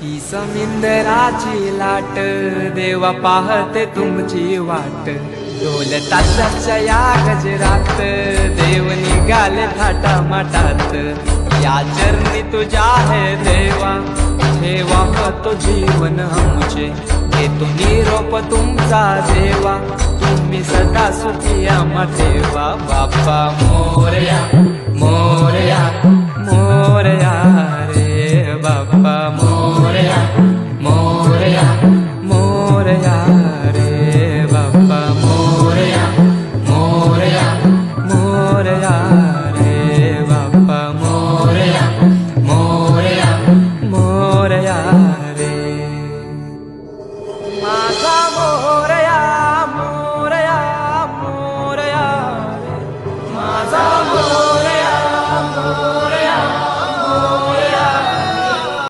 ही समिंदराची लाट देवा पाहते तुमची वाट ढोल ताशाच्या या गजरात देव निघाले थाटा माटात या चरणी तुझ्या है देवा ठेवा तो जीवन आमचे घेतो निरोप तुमचा देवा तुम्ही सदा सुखी आम्हा ठेवा बाप्पा मोरया मोरया मोरया रे बाप्पा मोरया